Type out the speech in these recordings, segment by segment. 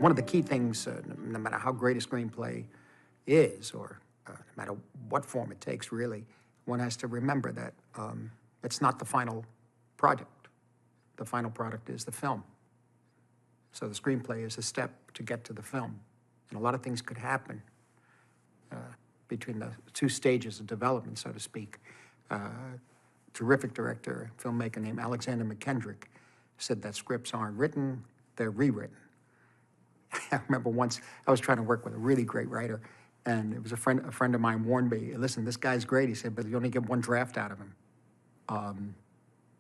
one of the key things, no matter how great a screenplay is, or no matter what form it takes, really, one has to remember that it's not the final product. The final product is the film. So the screenplay is a step to get to the film. And a lot of things could happen between the two stages of development, so to speak. Terrific director, filmmaker named Alexander McKendrick said that scripts aren't written, they're rewritten. I remember once I was trying to work with a really great writer, and it was a friend of mine warned me, listen, this guy's great. He said, but you only get one draft out of him.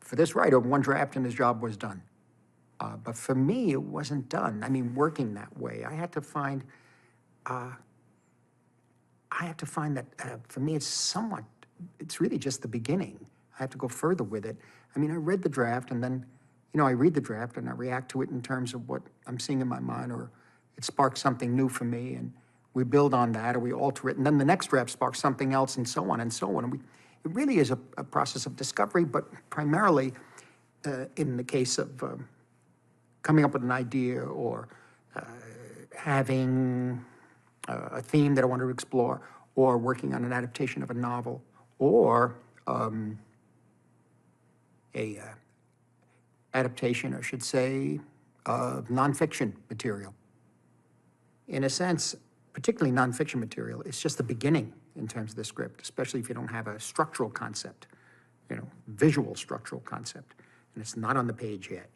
For this writer, one draft and his job was done. But for me, it wasn't done. I mean, working that way, I had to find that for me, it's really just the beginning. I have to go further with it. I mean, I read the draft, and then, I read the draft and I react to it in terms of what I'm seeing in my mind, or it sparks something new for me, and we build on that, or we alter it, and then the next draft sparks something else, and so on and so on. And it really is a process of discovery, but primarily in the case of coming up with an idea, or having a theme that I want to explore, or working on an adaptation of a novel, or a adaptation, I should say, of nonfiction material. In a sense, particularly nonfiction material, it's just the beginning in terms of the script, especially if you don't have a structural concept, visual structural concept, and it's not on the page yet.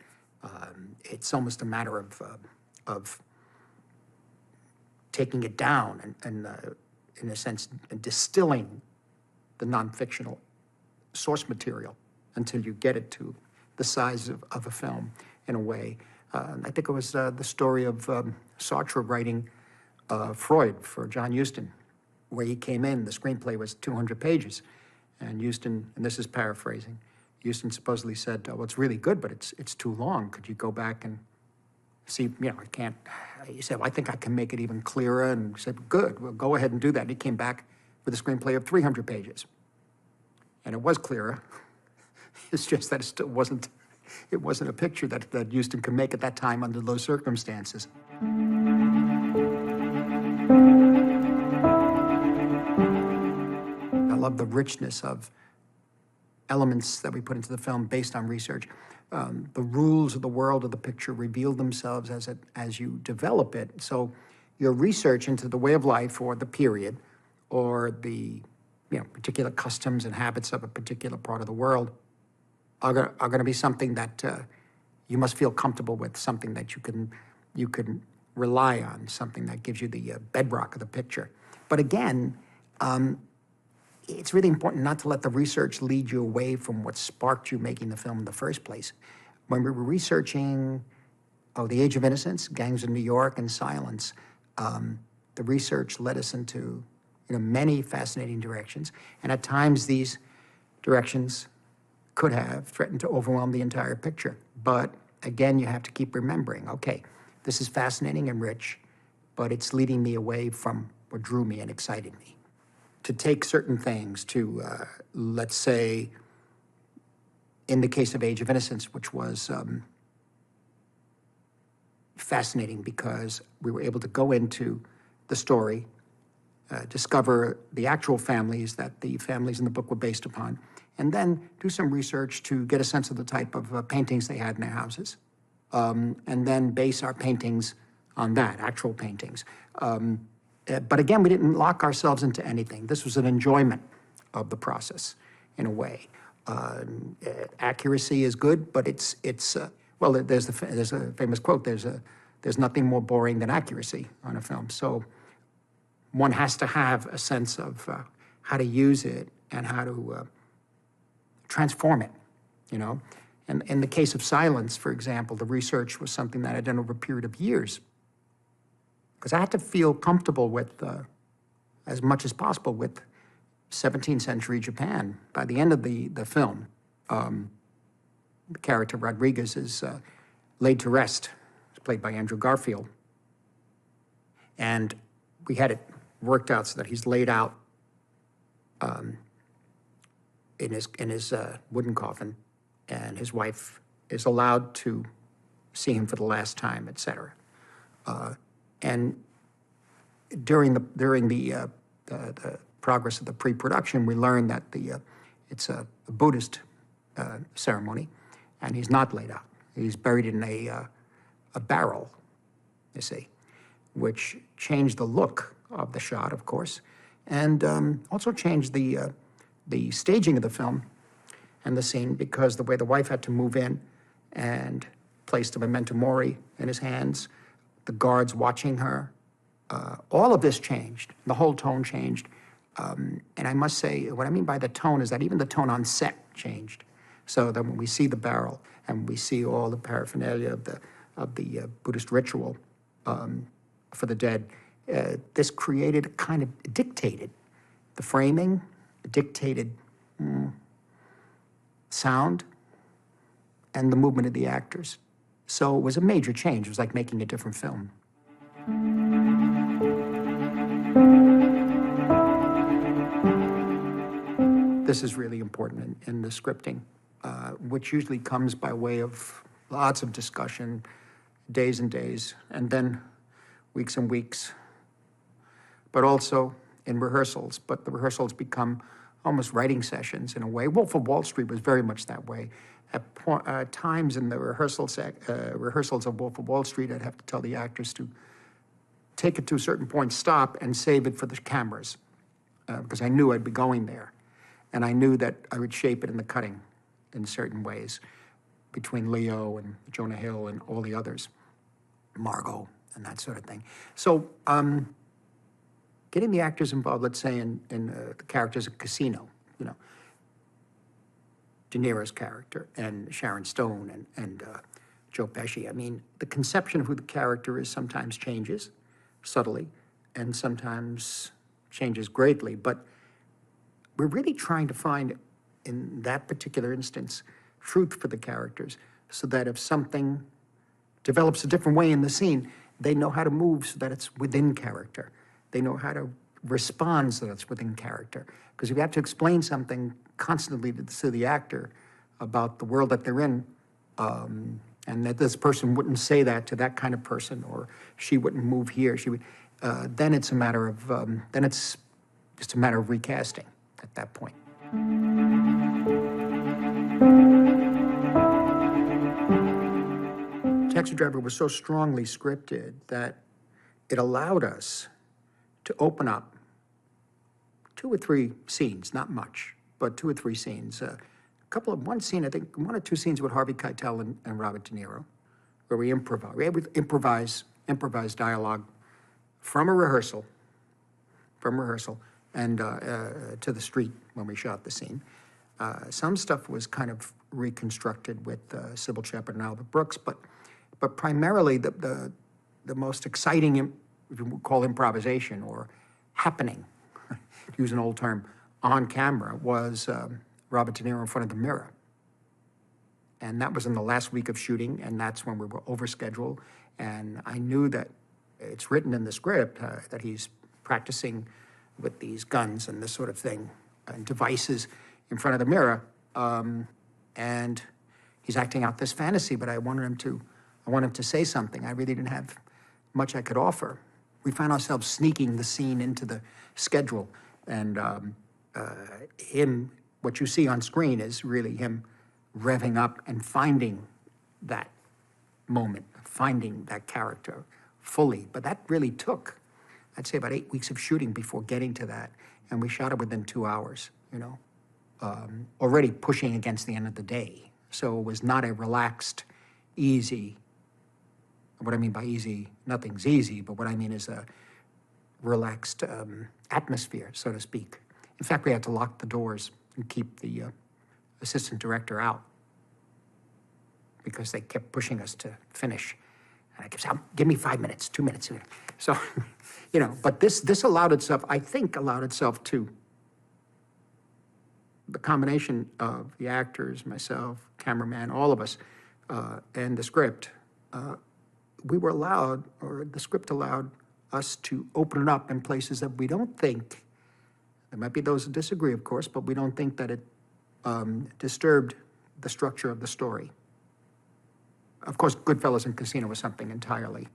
It's almost a matter of taking it down and in a sense, distilling the nonfictional source material until you get it to the size of a film, in a way. I think it was the story of Sartre writing Freud for John Huston, where he came in, the screenplay was 200 pages, and Huston, and this is paraphrasing, Huston supposedly said, well, it's really good, but it's too long. Could you go back and see, I can't. He said, well, I think I can make it even clearer, and he said, good, well, go ahead and do that. And he came back with a screenplay of 300 pages. And it was clearer. It's just that it still wasn't a picture that Huston could make at that time under those circumstances. I love the richness of elements that we put into the film based on research. The rules of the world of the picture reveal themselves as you develop it. So your research into the way of life, or the period, or the particular customs and habits of a particular part of the world are going to be something that you must feel comfortable with, something that you can rely on, something that gives you the bedrock of the picture. But again, it's really important not to let the research lead you away from what sparked you making the film in the first place. When we were researching The Age of Innocence, Gangs of New York, and Silence, the research led us into many fascinating directions, and at times these directions could have threatened to overwhelm the entire picture. But again, you have to keep remembering, okay, this is fascinating and rich, but it's leading me away from what drew me and excited me. To take certain things to, let's say, in the case of Age of Innocence, which was fascinating because we were able to go into the story, discover the actual families that the families in the book were based upon, and then do some research to get a sense of the type of paintings they had in their houses, and then base our paintings on that, actual paintings. But again, we didn't lock ourselves into anything. This was an enjoyment of the process, in a way. Accuracy is good, but it's well, there's a famous quote, there's nothing more boring than accuracy on a film. So one has to have a sense of how to use it and how to transform it, And in the case of Silence, for example, the research was something that I'd done over a period of years, because I had to feel comfortable with, as much as possible, with 17th century Japan. By the end of the film, the character Rodriguez is laid to rest. It's played by Andrew Garfield. And we had it worked out so that he's laid out in his wooden coffin, and his wife is allowed to see him for the last time, etc. And during the progress of the pre-production, we learned that it's a Buddhist ceremony, and he's not laid out. He's buried in a barrel, you see, which changed the look of the shot, of course, and also changed the staging of the film and the scene, because the way the wife had to move in and place the memento mori in his hands, the guards watching her, all of this changed. The whole tone changed. And I must say, what I mean by the tone is that even the tone on set changed. So that when we see the barrel and we see all the paraphernalia of the Buddhist ritual for the dead, this created kind of dictated the framing, dictated sound, and the movement of the actors. So it was a major change. It was like making a different film. This is really important in the scripting, which usually comes by way of lots of discussion, days and days, and then weeks and weeks, but also in rehearsals. But the rehearsals become almost writing sessions in a way. Wolf of Wall Street was very much that way. At times in the rehearsals of Wolf of Wall Street, I'd have to tell the actors to take it to a certain point, stop, and save it for the cameras, because I knew I'd be going there. And I knew that I would shape it in the cutting in certain ways between Leo and Jonah Hill and all the others, Margot and that sort of thing. So getting the actors involved, let's say in the characters of Casino, you know, De Niro's character and Sharon Stone and Joe Pesci. I mean, the conception of who the character is sometimes changes subtly and sometimes changes greatly, but we're really trying to find, in that particular instance, truth for the characters, so that if something develops a different way in the scene, they know how to move so that it's within character. They know how to respond so that it's within character. Because if you have to explain something constantly to the actor about the world that they're in, and that this person wouldn't say that to that kind of person, or she wouldn't move here, she would, then it's a matter of, then it's just a matter of recasting at that point. Taxi Driver was so strongly scripted that it allowed us to open up 2 or 3 scenes, not much, but 2 or 3 scenes. One scene, I think 1 or 2 scenes with Harvey Keitel and Robert De Niro, where we improvise. We would improvise dialogue from a rehearsal, and to the street when we shot the scene. Some stuff was kind of reconstructed with Sybil Shepherd and Albert Brooks, but primarily the most exciting, if you call improvisation or happening, to use an old term, on camera was Robert De Niro in front of the mirror. And that was in the last week of shooting, and that's when we were overscheduled. And I knew that it's written in the script that he's practicing with these guns and this sort of thing, and devices in front of the mirror. And he's acting out this fantasy, but I wanted him to say something. I really didn't have much I could offer. We found ourselves sneaking the scene into the schedule, and what you see on screen is really him revving up and finding that moment, finding that character fully. But that really took, I'd say, about 8 weeks of shooting before getting to that, and we shot it within 2 hours, you know, already pushing against the end of the day. So it was not a relaxed, easy, what I mean by easy, nothing's easy, but what I mean is a relaxed atmosphere, so to speak. In fact, we had to lock the doors and keep the assistant director out because they kept pushing us to finish. And I kept saying, give me 5 minutes, 2 minutes. So, you know, but this allowed itself, I think, to the combination of the actors, myself, cameraman, all of us, and the script. We were allowed, or the script allowed us to open it up in places that we don't think, there might be those who disagree, of course, but we don't think that it disturbed the structure of the story. Of course, Goodfellas and Casino was something entirely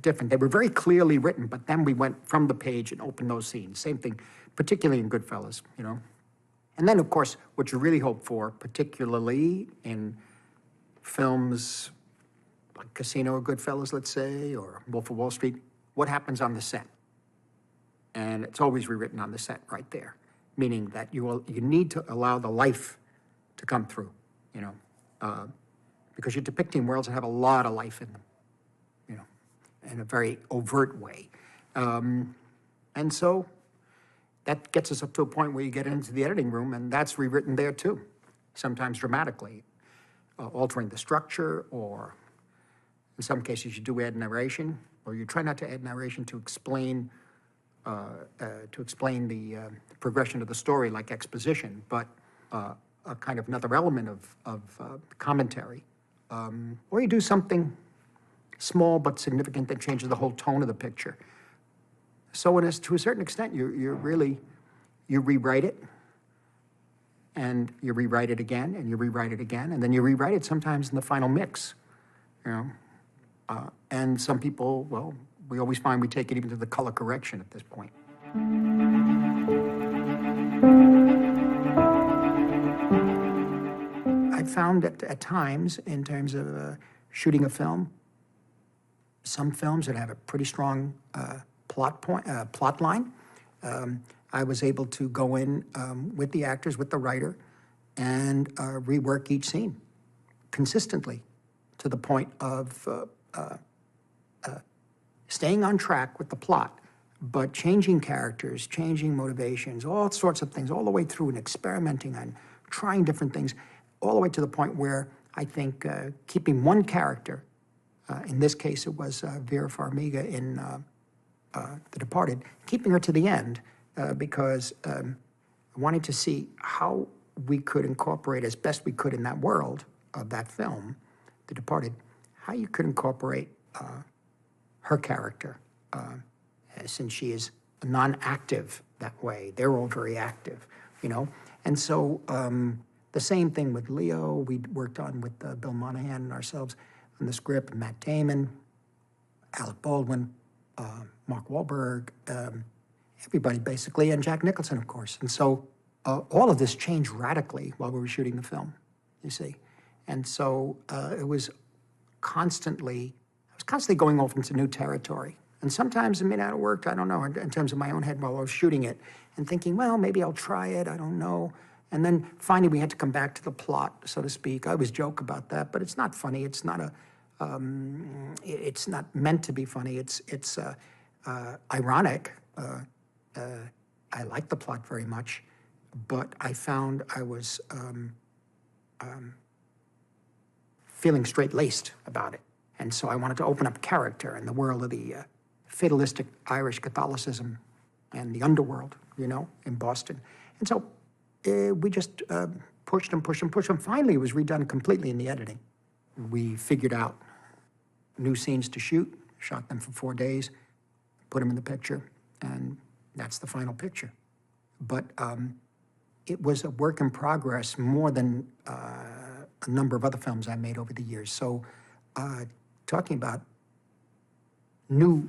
different. They were very clearly written, but then we went from the page and opened those scenes. Same thing, particularly in Goodfellas, you know. And then, of course, what you really hope for, particularly in films like Casino or Goodfellas, let's say, or Wolf of Wall Street, what happens on the set? And it's always rewritten on the set right there, meaning that you need to allow the life to come through, you know, because you're depicting worlds that have a lot of life in them, you know, in a very overt way. And so that gets us up to a point where you get into the editing room, and that's rewritten there too, sometimes dramatically, altering the structure, or in some cases you do add narration, or you try not to add narration to explain the progression of the story, like exposition, but a kind of another element of commentary. Or you do something small but significant that changes the whole tone of the picture. So to a certain extent, you rewrite it, and you rewrite it again, and you rewrite it again, and then you rewrite it sometimes in the final mix, you know. And some people, well, we always find we take it even to the color correction at this point. I found that at times, in terms of shooting a film, some films that have a pretty strong plot line, I was able to go in with the actors, with the writer, and rework each scene consistently to the point of staying on track with the plot, but changing characters, changing motivations, all sorts of things, all the way through, and experimenting and trying different things, all the way to the point where I think keeping one character, in this case it was Vera Farmiga in The Departed, keeping her to the end because wanting to see how we could incorporate as best we could in that world of that film, The Departed, how you could incorporate her character, since she is non-active that way. They're all very active, you know? And so the same thing with Leo, we worked on with Bill Monahan and ourselves on the script, Matt Damon, Alec Baldwin, Mark Wahlberg, everybody basically, and Jack Nicholson, of course. And so all of this changed radically while we were shooting the film, you see. And so it was constantly going off into new territory. And sometimes it may not have worked, I don't know, in terms of my own head while I was shooting it, and thinking, well, maybe I'll try it, I don't know. And then finally we had to come back to the plot, so to speak. I always joke about that, but it's not funny. It's not it's not meant to be funny. It's ironic. I like the plot very much, but I found I was feeling straight-laced about it. And so I wanted to open up character in the world of the fatalistic Irish Catholicism and the underworld, you know, in Boston. And so we just pushed and pushed and pushed, and finally it was redone completely in the editing. We figured out new scenes to shoot, shot them for 4 days, put them in the picture, and that's the final picture. But it was a work in progress more than a number of other films I made over the years. So talking about new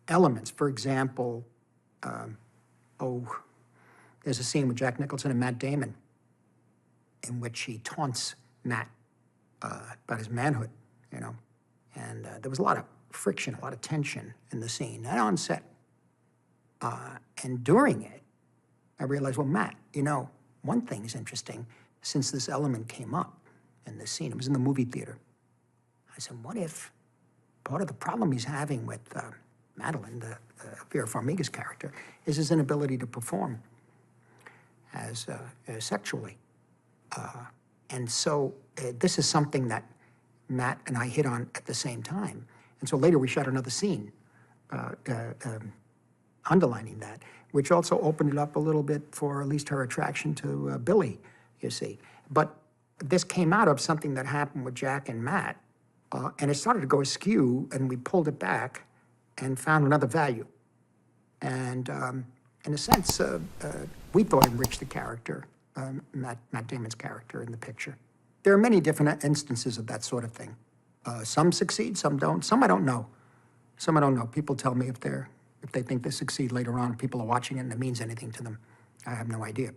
elements, for example, there's a scene with Jack Nicholson and Matt Damon in which he taunts Matt about his manhood, you know. And there was a lot of friction, a lot of tension in the scene, and on set. And during it, I realized, well, Matt, you know, one thing is interesting. Since this element came up in this scene, it was in the movie theater. I said, what if part of the problem he's having with Madeline, the Vera Farmiga's character, is his inability to perform as sexually. And so this is something that Matt and I hit on at the same time. And so later we shot another scene underlining that, which also opened it up a little bit for at least her attraction to Billy, you see. But this came out of something that happened with Jack and Matt, and it started to go askew, and we pulled it back and found another value. And in a sense, we thought enriched the character, Matt Damon's character in the picture. There are many different instances of that sort of thing. Some succeed, some don't. Some I don't know. Some I don't know. People tell me if they think they succeed later on, people are watching it and it means anything to them. I have no idea.